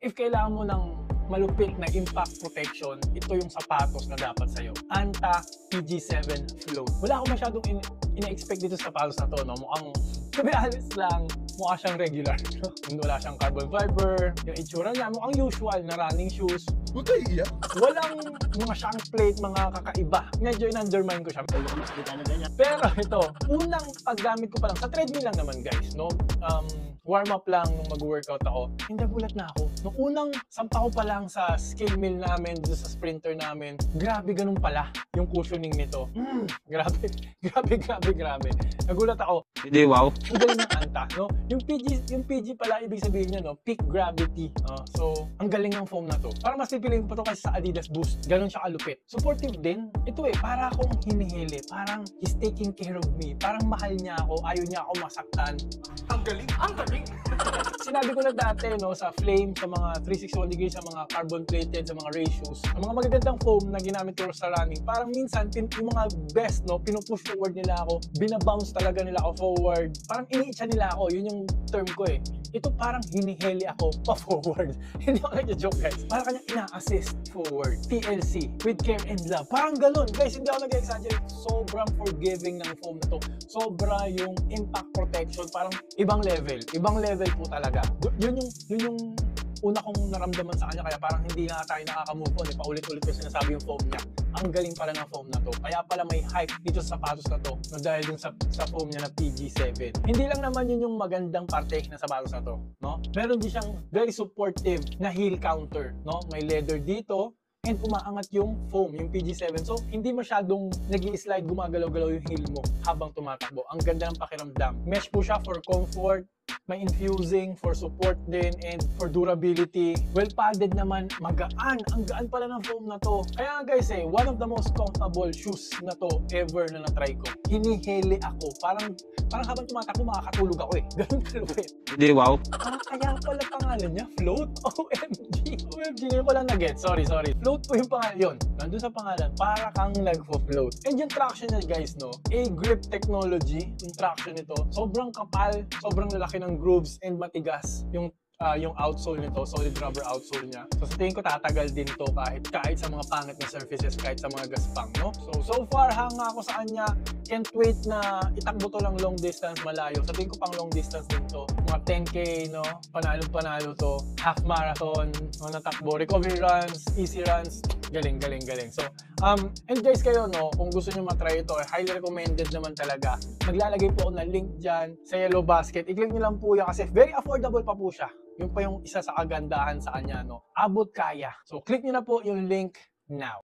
If kailangan mo ng malupit na impact protection, ito yung sapatos na dapat sa'yo. Anta PG7 Float. Wala akong masyadong ina-expect dito sa sapatos na to, no? Mukhang, to be honest lang, mukha siyang regular. Wala siyang carbon fiber, yung itsura niya, mukhang usual na running shoes. Huwag kayo iyak. Walang mga shank plate, mga kakaiba. Medyo in-undermine ko siya. Pero ito, unang paggamit ko pa lang, sa treadmill lang naman guys, no? Warm up lang nung mag-workout ako. Hindi nagulat na ako. Nung unang sampa ko pa lang sa skill mill namin, dito sa sprinter namin, grabe ganun pala yung cushioning nito. Grabe. Nagulat ako. Hindi, wow. Ang galing ng Anta, no? Yung PG pala, ibig sabihin niya, no? Peak gravity. So, ang galing ng foam na to. Parang mas pipiliin pa to kasi sa Adidas Boost. Ganon siya kalupit. Supportive din. Ito para akong hinihili. Parang he's taking care of me. Parang mahal niya ako. Ayaw niya ako masaktan. Ang galing. Ang galing. Sinabi ko na dati, no, sa Flame, sa mga 361 degrees, sa mga carbon plated, sa mga ratios, ang mga magagandang foam na ginamit ko sa running, parang minsan, yung mga best, no, pinupush forward nila ako, binabounce talaga nila ako forward, parang iniitsa nila ako, yun yung term ko eh. Ito parang hiniheli ako pa-forward. Hindi ako nag-joke guys. Parang kanya ina-assist forward. TLC, with care and love. Parang galon. Guys, hindi ako nag-exaggerate. Sobrang forgiving ng foam na to. Sobra yung impact protection. Parang ibang level. Ibang level po talaga. Yun yung una kong naramdaman sa kanya, kaya parang hindi nga tayo nakaka-move on. Paulit-ulit ko sinasabi yung foam niya. Ang galing pala ng foam na to. Kaya pala may hype dito sa sapatos na to, no, dahil dun sa foam niya na PG7. Hindi lang naman yun yung magandang parte ng sapatos na to, no? Meron din siyang very supportive na heel counter, no? May leather dito, and umaangat yung foam, yung PG7. So, hindi masyadong nag-i-slide, gumagalaw-galaw yung heel mo habang tumatakbo. Ang ganda ng pakiramdam. Mesh po siya for comfort, may infusing for support din, and for durability. Well padded naman, magaan. Ang gaan pala ng foam na to. Kaya guys one of the most comfortable shoes na to ever na na-try ko. Hinihili ako. Parang habang tumatakbo, makakatulog ako eh. Ganun kalupit. Hindi, wow. Kaya pala pangalan niya, Float? OMG. OMG, ngayon ko lang na-get. Sorry. Float po yung pangalan. Yun, nandun sa pangalan, para kang nagfo-float. And yung traction niya guys, no? A-grip technology, yung traction nito. Sobrang kapal, sobrang lalaki ng grooves, and matigas yung outsole nito, solid rubber outsole niya. So sa tingin ko tatagal din to kahit sa mga pangit na surfaces, kahit sa mga gaspang, no? So far hanga ako sa kanya. Can't wait na itakbo to lang long distance, malayo. Sa tingin ko pang long distance din to. Mga 10K, no? Panalo to. Half marathon, natakbo, recovery runs, easy runs. Galing. So, and guys kayo, no, kung gusto nyo matry ito, highly recommended naman talaga. Maglalagay po ako ng link dyan sa Yellow Basket. I-click nyo lang po yan kasi very affordable pa po siya. Yun pa yung isa sa kagandahan sa kanya, no? Abot kaya. So, click nyo na po yung link now.